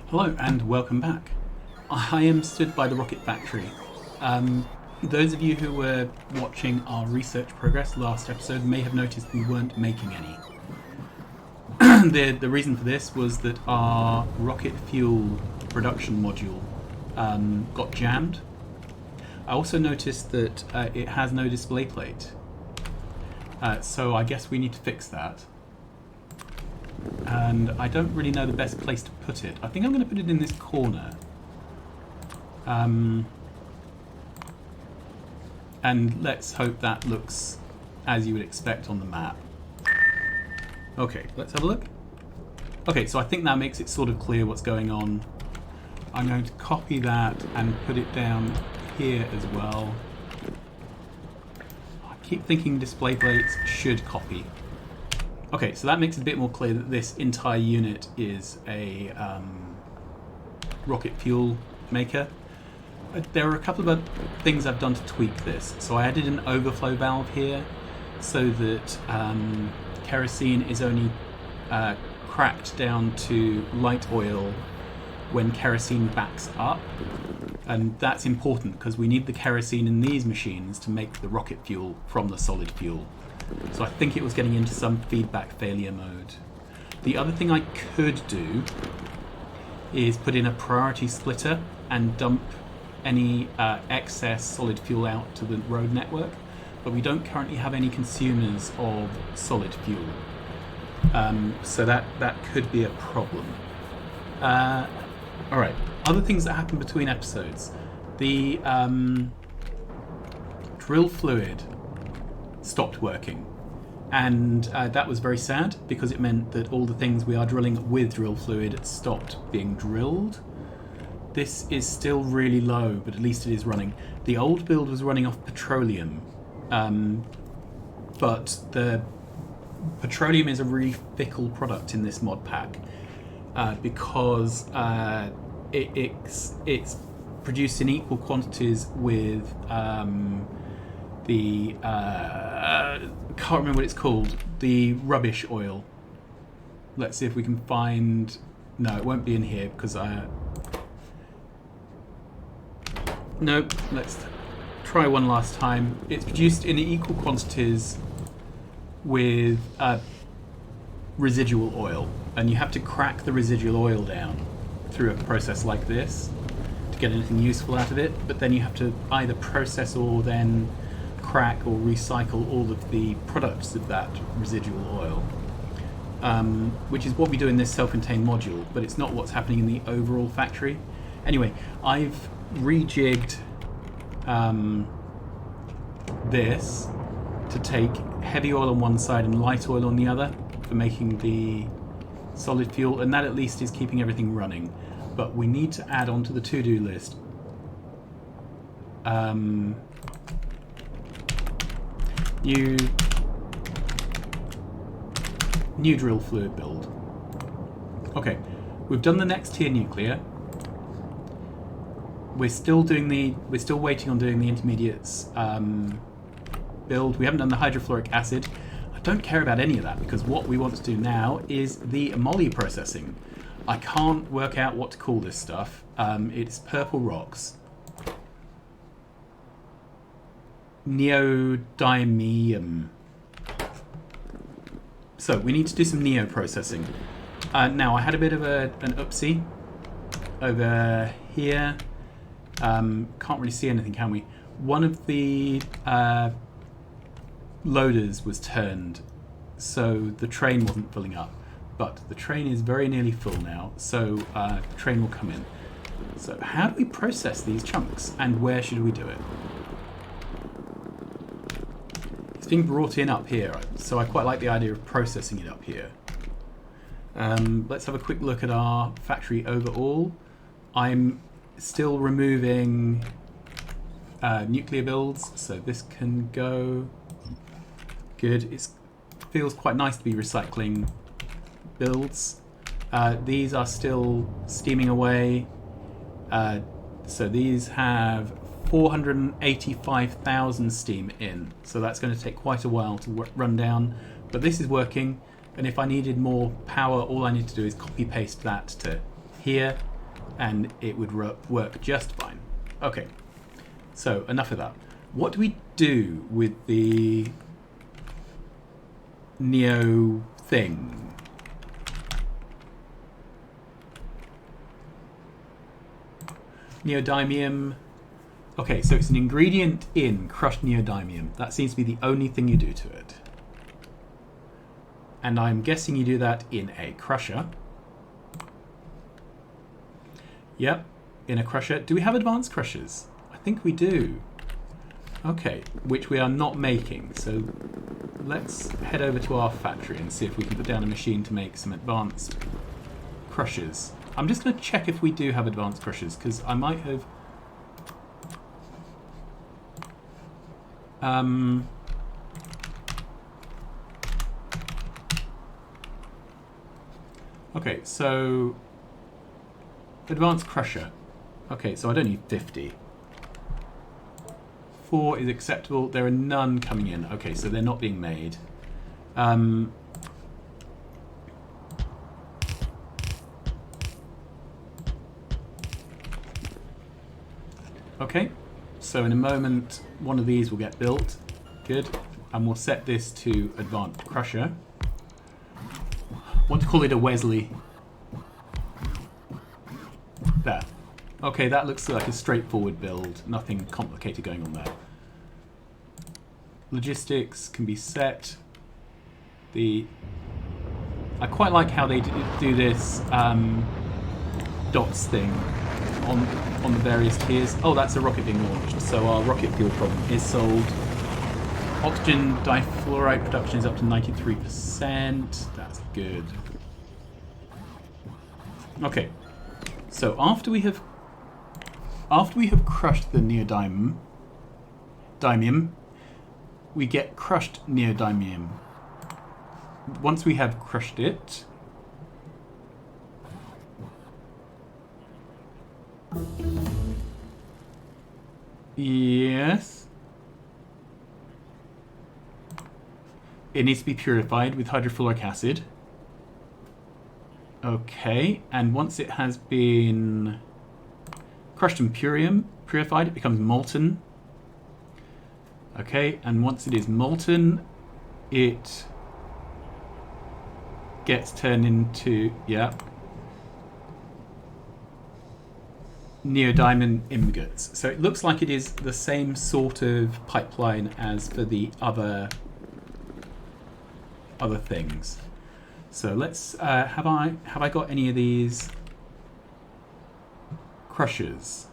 Hello and welcome back. I am stood by the rocket factory. Those of you who were watching our research progress last episode may have noticed we weren't making any. The reason for this was that our rocket fuel production module got jammed. I also noticed that it has no display plate. So I guess we need to fix that. And I don't really know the best place to put it. I think I'm going to put it in this corner. And let's hope that looks as you would expect on the map. Okay, let's have a look. Okay, so I think that makes it sort of clear what's going on. I'm going to copy that and put it down here as well. I keep thinking display plates should copy. Okay, so that makes it a bit more clear that this entire unit is a rocket fuel maker. There are a couple of things I've done to tweak this. So I added an overflow valve here so that kerosene is only cracked down to light oil when kerosene backs up. And that's important because we need the kerosene in these machines to make the rocket fuel from the solid fuel. So I think it was getting into some feedback failure mode. The other thing I could do is put in a priority splitter and dump any excess solid fuel out to the road network, but we don't currently have any consumers of solid fuel. So that could be a problem. Alright, other things that happen between episodes. The drill fluid stopped working, and that was very sad because it meant that all the things we are drilling with drill fluid stopped being drilled. This is still really low, but at least it is running. The old build was running off petroleum, but the petroleum is a really fickle product in this mod pack because it's produced in equal quantities with the can't remember what it's called, the rubbish oil. Let's see if we can find. No, it won't be in here because nope. Let's try one last time. It's produced in equal quantities with residual oil, and you have to crack the residual oil down through a process like this to get anything useful out of it. But then you have to either process or then crack or recycle all of the products of that residual oil, which is what we do in this self-contained module, but it's not what's happening in the overall factory. Anyway, I've rejigged this to take heavy oil on one side and light oil on the other for making the solid fuel, and that at least is keeping everything running. But we need to add onto the to-do list new drill fluid build. Okay, we've done the next tier nuclear. We're still waiting on doing the intermediates build. We haven't done the hydrofluoric acid. I don't care about any of that because what we want to do now is the moly processing. I can't work out what to call this stuff. It's purple rocks. Neodymium. So we need to do some neo processing. Now I had a bit of an oopsie over here. Can't really see anything, can we? One of the loaders was turned, so the train wasn't filling up. But the train is very nearly full now, so the train will come in. So how do we process these chunks, and where should we do it? It's being brought in up here, so I quite like the idea of processing it up here. Let's have a quick look at our factory overall. I'm still removing nuclear builds, so this can go. Good. It feels quite nice to be recycling builds. These are still steaming away. So these have 485,000 steam in, so that's going to take quite a while to run down, but this is working. And if I needed more power, all I need to do is copy paste that to here, and it would work just fine. Okay, so enough of that. What do we do with the neo thing? Neodymium. Okay, so it's an ingredient in crushed neodymium. That seems to be the only thing you do to it. And I'm guessing you do that in a crusher. Yep, in a crusher. Do we have advanced crushers? I think we do. Okay, which we are not making. So let's head over to our factory and see if we can put down a machine to make some advanced crushers. I'm just going to check if we do have advanced crushers, because I might have... Okay, so... Advanced crusher. Okay, so I don't need 50. 4 is acceptable. There are none coming in. Okay, so they're not being made. Okay, so in a moment, one of these will get built. Good. And we'll set this to advanced crusher. Want to call it a Wesley. There. Okay, that looks like a straightforward build. Nothing complicated going on there. Logistics can be set. I quite like how they do this dots thing on the various tiers. Oh, that's a rocket being launched, so our rocket fuel problem is solved. Oxygen difluoride production is up to 93%. That's good. Okay, so after we have crushed the neodymium, we get crushed neodymium. Once we have crushed it, yes, it needs to be purified with hydrofluoric acid. Okay, and once it has been crushed and purified, it becomes molten. Okay, and once it is molten, it gets turned into, yeah, neodymium ingots. So it looks like it is the same sort of pipeline as for the other things. So let's have I got any of these crushers?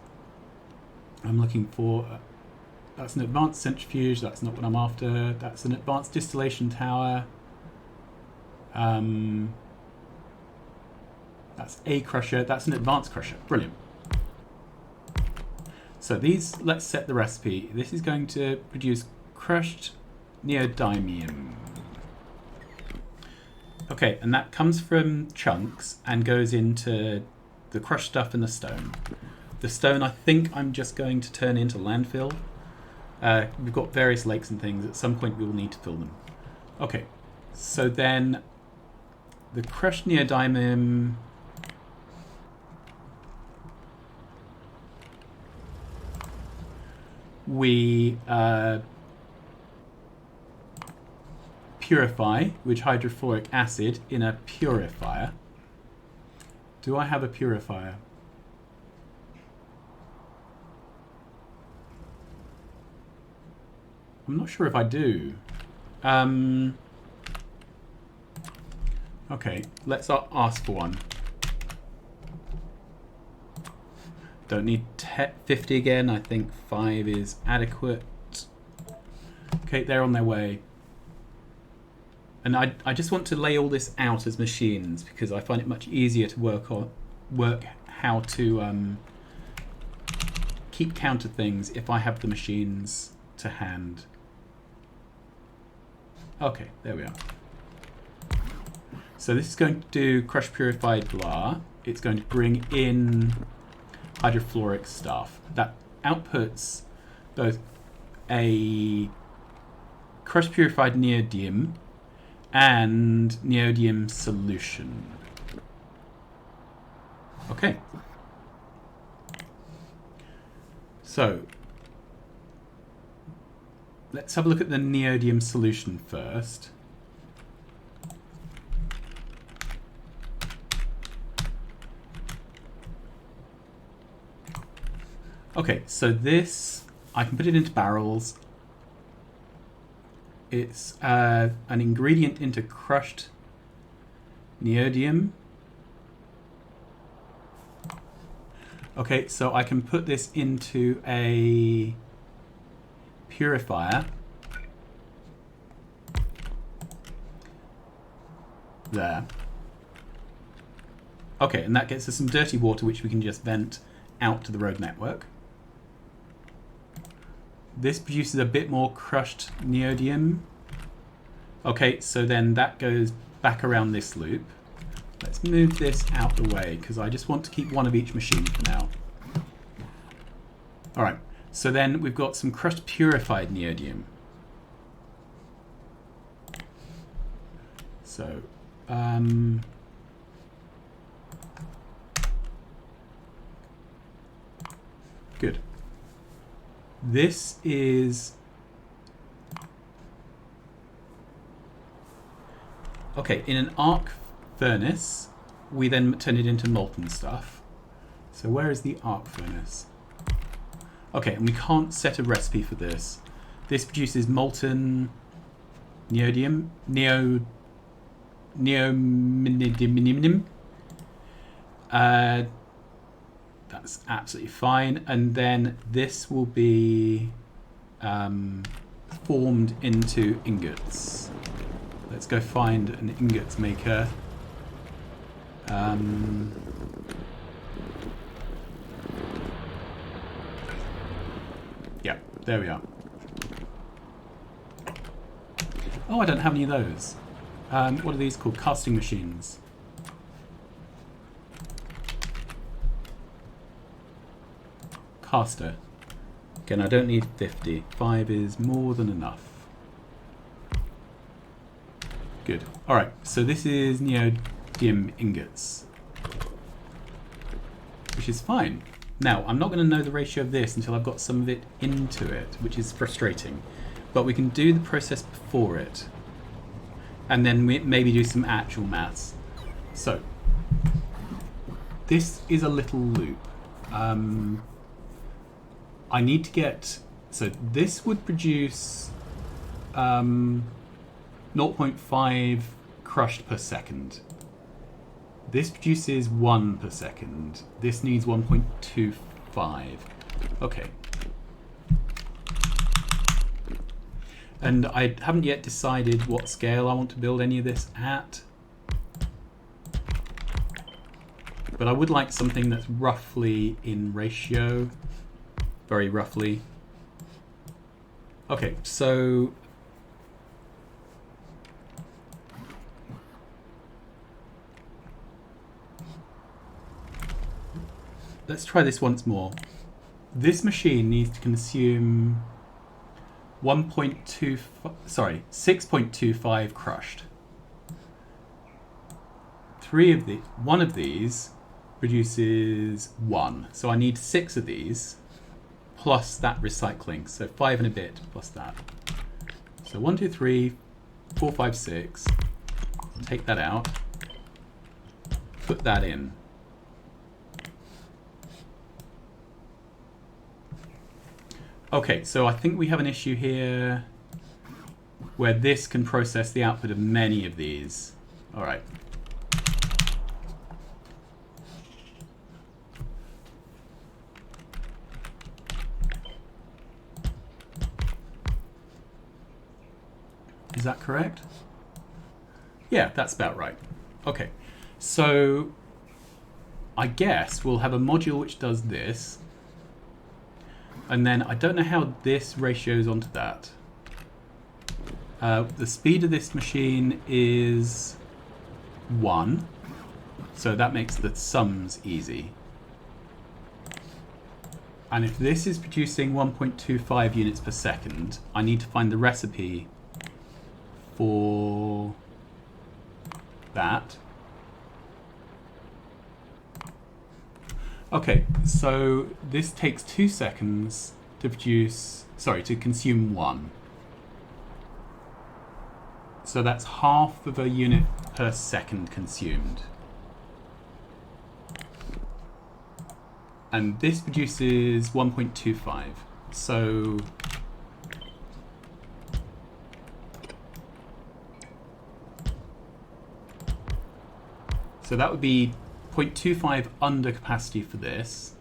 I'm looking for. That's an advanced centrifuge. That's not what I'm after. That's an advanced distillation tower. That's a crusher. That's an advanced crusher. Brilliant. So these, let's set the recipe. This is going to produce crushed neodymium. Okay, and that comes from chunks and goes into the crushed stuff and the stone. The stone, I think I'm just going to turn into landfill. We've got various lakes and things. At some point we will need to fill them. Okay, so then the crushed neodymium... we purify with hydrofluoric acid in a purifier. Do I have a purifier? I'm not sure if I do. Okay, let's ask for one. Don't need 50 again. I think 5 is adequate. Okay, they're on their way. And I just want to lay all this out as machines because I find it much easier to work how to keep count of things if I have the machines to hand. Okay, there we are. So this is going to do crushed purified blah. It's going to bring in hydrofluoric stuff. That outputs both a crushed purified neodium and neodium solution. Okay. So let's have a look at the neodium solution first. Okay, so this, I can put it into barrels. It's an ingredient into crushed neodium. Okay, so I can put this into a purifier. There. Okay, and that gets us some dirty water which we can just vent out to the road network. This produces a bit more crushed neodium. Okay, so then that goes back around this loop. Let's move this out the way because I just want to keep one of each machine for now. Alright, so then we've got some crushed purified neodium. So, good. This is... Okay, in an arc furnace, we then turn it into molten stuff. So where is the arc furnace? Okay, and we can't set a recipe for this. This produces molten neodium, neodium. That's absolutely fine. And then this will be formed into ingots. Let's go find an ingots maker. Yeah, there we are. Oh, I don't have any of those. What are these called? Casting machines. Caster. Again, I don't need 50. 5 is more than enough. Good. Alright, so this is neodium ingots, which is fine. Now, I'm not going to know the ratio of this until I've got some of it into it, which is frustrating. But we can do the process before it, and then we maybe do some actual maths. So, this is a little loop. I need to get... So this would produce 0.5 crushed per second. This produces 1 per second. This needs 1.25. Okay. And I haven't yet decided what scale I want to build any of this at. But I would like something that's roughly in ratio. Very roughly. Okay, so... let's try this once more. This machine needs to consume 6.25 crushed. One of these produces 1. So I need 6 of these plus that recycling. So 5 and a bit plus that. So 1, 2, 3, 4, 5, 6. Take that out. Put that in. Okay, so I think we have an issue here where this can process the output of many of these. All right. Is that correct? Yeah, that's about right. Okay, so I guess we'll have a module which does this. And then I don't know how this ratios onto that. The speed of this machine is 1. So that makes the sums easy. And if this is producing 1.25 units per second, I need to find the recipe for that. Okay, so this takes 2 seconds to to consume 1. So that's half of a unit per second consumed. And this produces 1.25. So that would be 0.25 under capacity for this.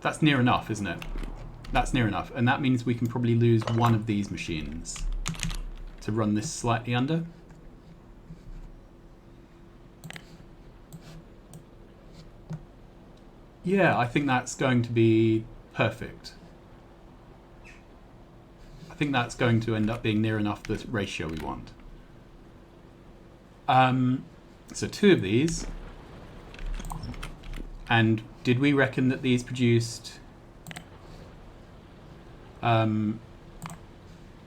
That's near enough, isn't it? That's near enough. And that means we can probably lose one of these machines to run this slightly under. Yeah, I think that's going to be perfect. I think that's going to end up being near enough the ratio we want. So 2 of these. And did we reckon that these produced...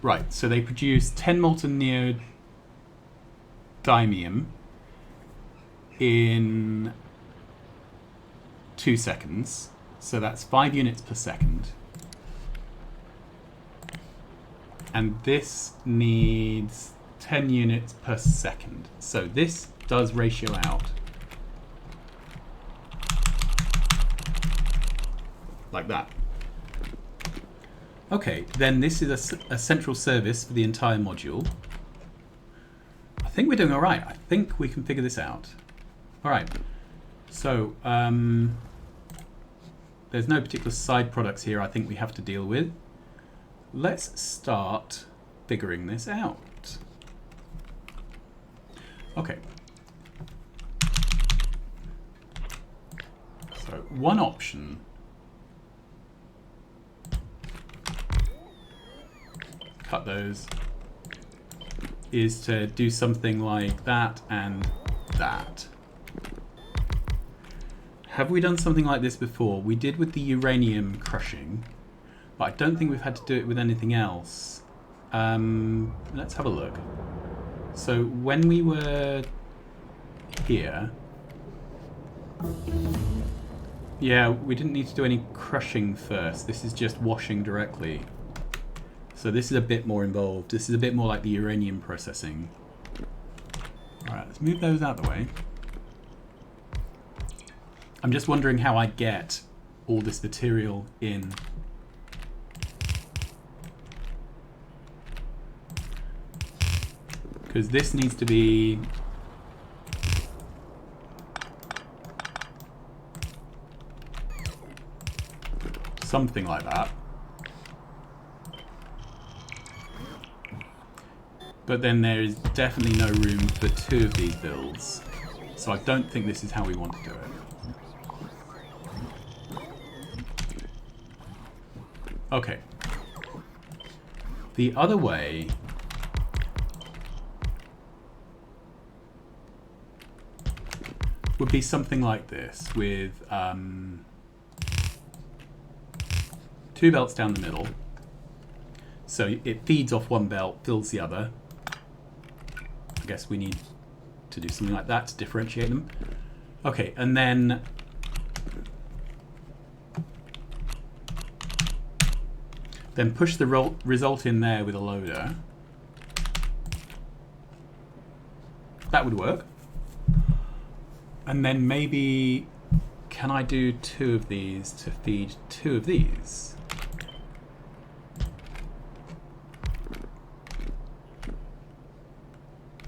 right, so they produce 10 molten neodymium in 2 seconds. So that's 5 units per second. And this needs 10 units per second. So this does ratio out. Like that. Okay, then this is a central service for the entire module. I think we're doing all right. I think we can figure this out. All right. So there's no particular side products here I think we have to deal with. Let's start figuring this out. Okay. So one option cut those is to do something like that and that. Have we done something like this before? We did with the uranium crushing, but I don't think we've had to do it with anything else. Let's have a look. So when we were here, yeah, we didn't need to do any crushing first. This is just washing directly. So this is a bit more involved. This is a bit more like the uranium processing. All right, let's move those out of the way. I'm just wondering how I get all this material in. Because this needs to be something like that. But then there is definitely no room for 2 of these builds. So I don't think this is how we want to do it. Okay. The other way would be something like this with 2 belts down the middle. So it feeds off one belt, fills the other. I guess we need to do something like that to differentiate them. Okay, and then push the result in there with a loader. That would work. And then maybe, can I do 2 of these to feed 2 of these?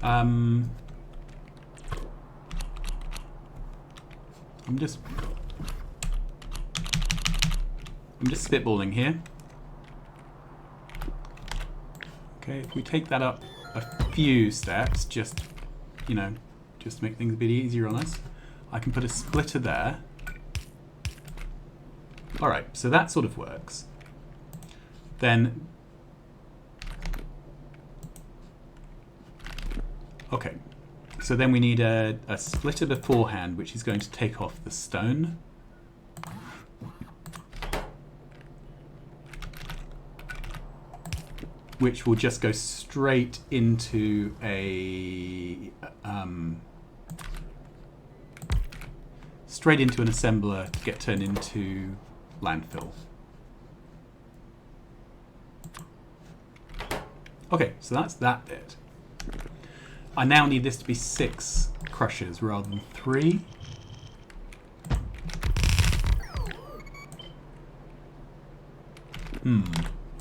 I'm just spitballing here. Okay, if we take that up a few steps, just to make things a bit easier on us, I can put a splitter there. All right, so that sort of works. Then, okay, so then we need a splitter beforehand, which is going to take off the stone. Which will just go straight into a straight into an assembler to get turned into landfill. Okay, so that's that bit. I now need this to be 6 crushers rather than 3.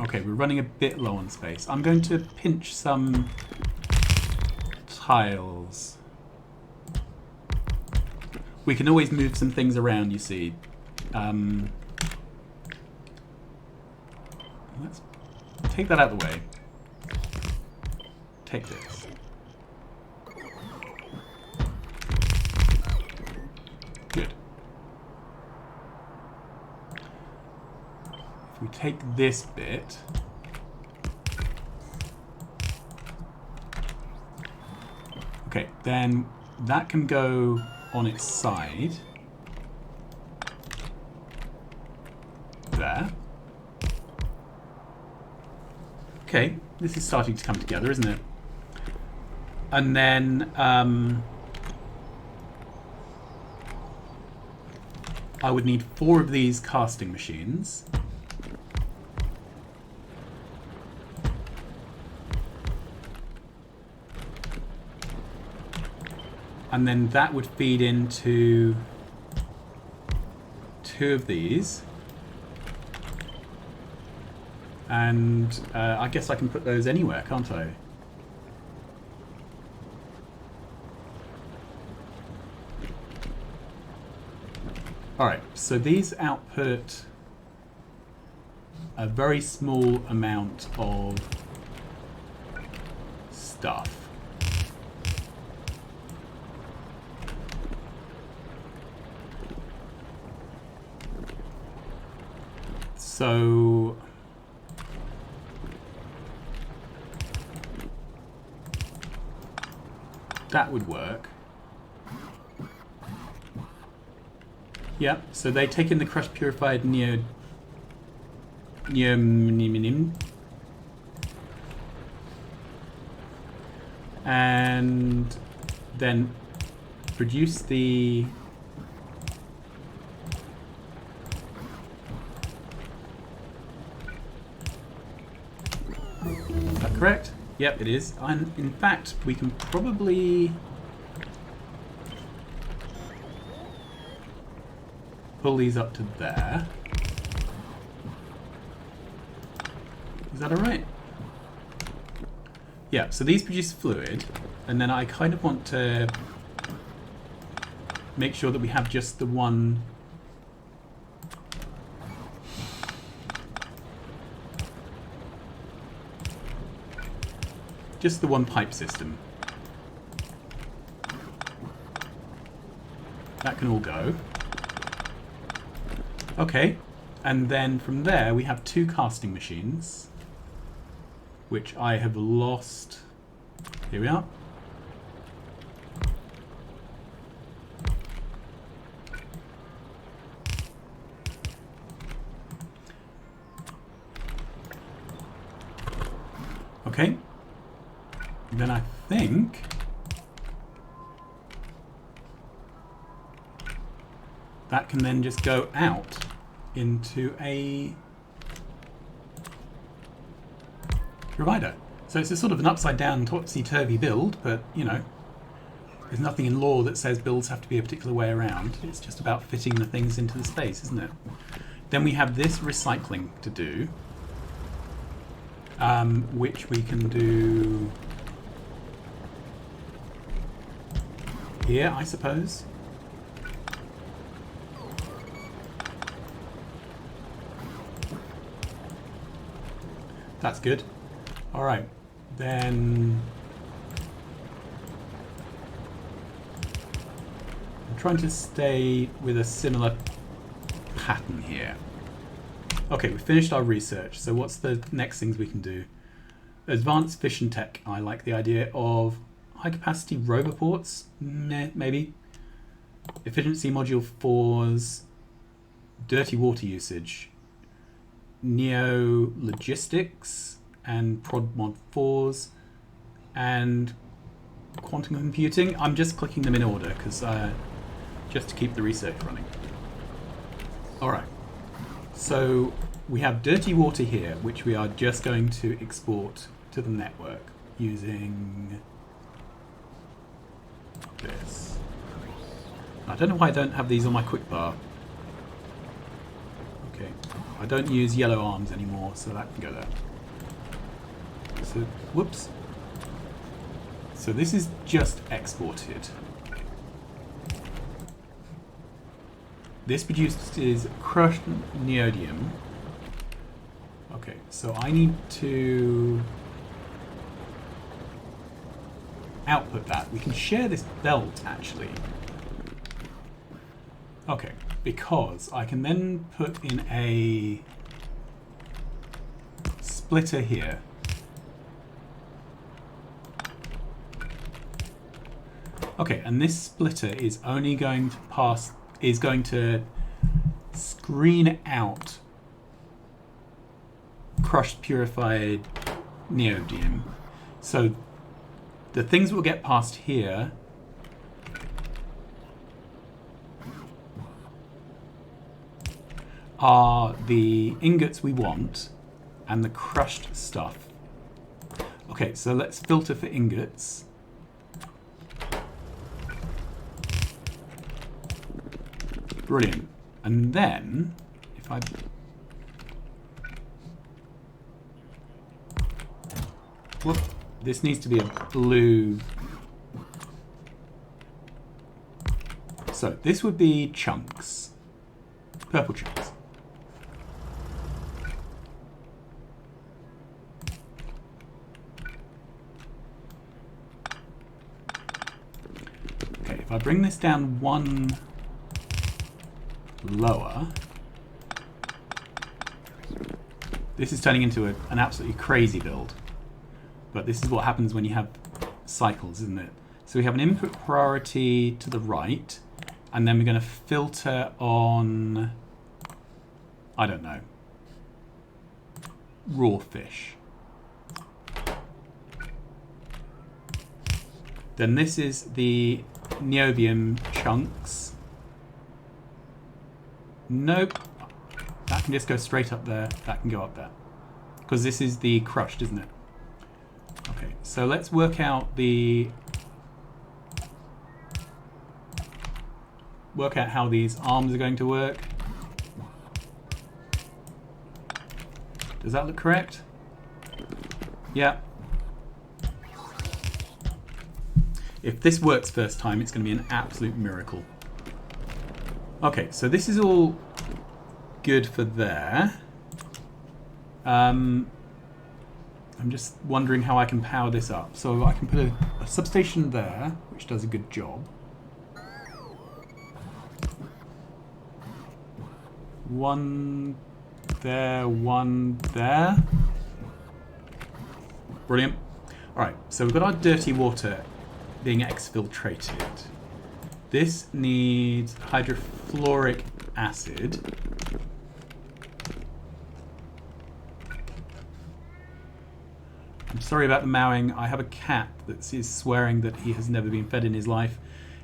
Okay, we're running a bit low on space. I'm going to pinch some tiles. We can always move some things around, you see. Let's take that out of the way. Take this. Good. If we take this bit, okay, then that can go on its side. There. Okay, this is starting to come together, isn't it? And then I would need 4 of these casting machines. And then that would feed into 2 of these. And I guess I can put those anywhere, can't I? Alright, so these output a very small amount of stuff. So that would work. Yeah, so they take in the crushed purified neodymium and then produce the is that correct? Yep, it is. And in fact, we can probably pull these up to there. Is that alright? Yeah, so these produce fluid, and then I kind of want to make sure that we have just the one pipe system. That can all go. Okay, and then from there we have 2 casting machines, which I have lost. Here we are. Okay, then I think that can then just go out into a provider. So it's a sort of an upside down topsy-turvy build, but you know, there's nothing in law that says builds have to be a particular way around. It's just about fitting the things into the space, isn't it? Then we have this recycling to do, which we can do here, I suppose. That's good. All right, then I'm trying to stay with a similar pattern here. Okay, we finished our research. So what's the next things we can do? Advanced fission tech. I like the idea of high capacity roboports. Maybe. Efficiency module 4s. Dirty water usage. Neo logistics and prod mod 4s and quantum computing. I'm just clicking them in order because just to keep the research running. Alright, so we have dirty water here, which we are just going to export to the network using this. I don't know why I don't have these on my quick bar. Okay, I don't use yellow arms anymore, so that can go there. So, whoops. So this is just exported. This produces crushed neodium. Okay, so I need to output that. We can share this belt, actually. Okay, because I can then put in a splitter here. Okay, and this splitter is only going to screen out crushed purified neodium. So the things that will get past here are the ingots we want and the crushed stuff. Okay, so let's filter for ingots. Brilliant. And then, if I... Whoop, this needs to be a blue... So, this would be chunks. Purple chunks. Okay, if I bring this down one lower, this is turning into an absolutely crazy build. But this is what happens when you have cycles, isn't it? So we have an input priority to the right, and then we're going to filter on, I don't know, raw fish. Then this is the neodium chunks. Nope. That can just go straight up there. That can go up there. Because this is the crushed, isn't it? Okay, so let's work out how these arms are going to work. Does that look correct? Yeah. If this works first time, it's going to be an absolute miracle. Okay, so this is all good for there. I'm just wondering how I can power this up. So I can put a substation there, which does a good job. One there, one there. Brilliant. Alright, so we've got our dirty water being exfiltrated. This needs hydrofluoric acid. I'm sorry about the mowing. I have a cat that is swearing that he has never been fed in his life.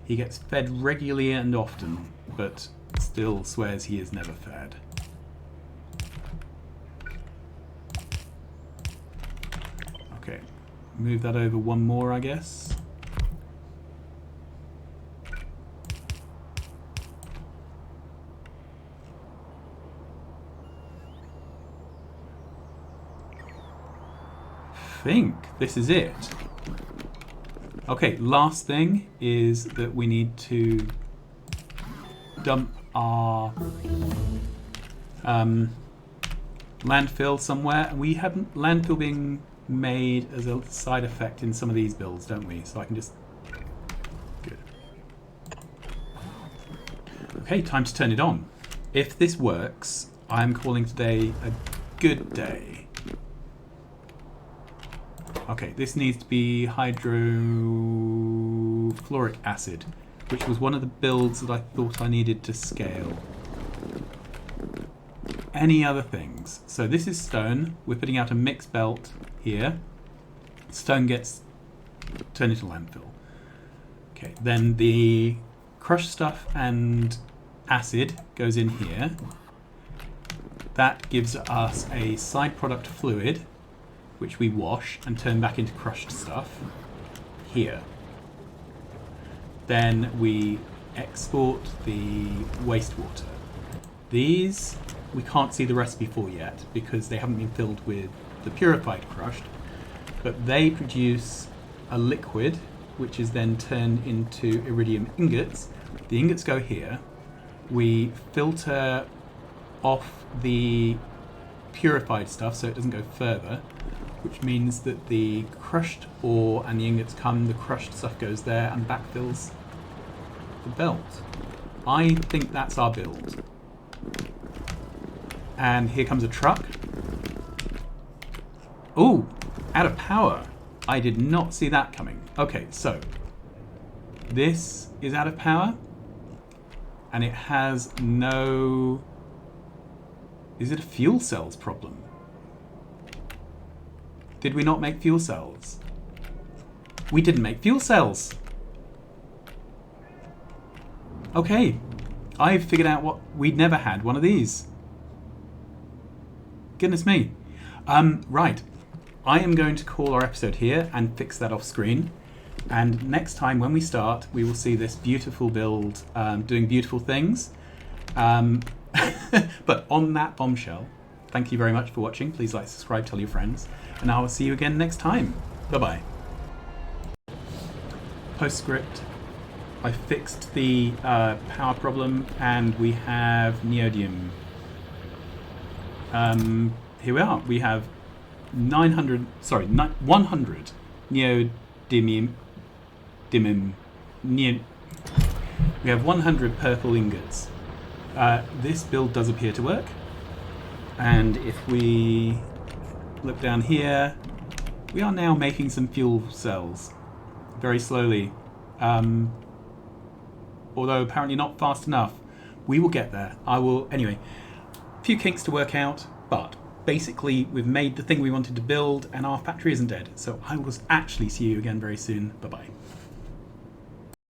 He gets fed regularly and often, but still swears he is never fed. Okay, move that over one more, I guess. I think this is it. Okay, last thing is that we need to dump our landfill somewhere. We have landfill being made as a side effect in some of these builds, don't we? So I can just... Good. Okay, time to turn it on. If this works, I'm calling today a good day. Okay, this needs to be hydrofluoric acid, which was one of the builds that I thought I needed to scale. Any other things? So this is stone. We're putting out a mixed belt here. Stone gets turned into landfill. Okay, then the crushed stuff and acid goes in here. That gives us a side product fluid, which we wash and turn back into crushed stuff here. Then we export the wastewater. These we can't see the recipe for yet because they haven't been filled with the purified crushed, but they produce a liquid which is then turned into iridium ingots. The ingots go here. We filter off the purified stuff so it doesn't go further, which means that the crushed ore and the ingots come, the crushed stuff goes there and backfills the belt. I think that's our build. And here comes a truck. Oh, out of power. I did not see that coming. Okay, so this is out of power and it has no... Is it a fuel cells problem? Did we not make fuel cells? We didn't make fuel cells. Okay, I've figured out what we'd never had one of these. Goodness me. Right. I am going to call our episode here and fix that off screen. And next time when we start, we will see this beautiful build doing beautiful things. But on that bombshell, thank you very much for watching. Please like, subscribe, tell your friends. And I will see you again next time. Bye-bye. Postscript. I fixed the power problem and we have neodium. Here we are. We have 100 neodymium. We have 100 purple ingots. This build does appear to work. And if we look down here, we are now making some fuel cells very slowly. Although apparently not fast enough. We will get there. Anyway, a few kinks to work out, but basically we've made the thing we wanted to build and our factory isn't dead. So I will actually see you again very soon. Bye-bye.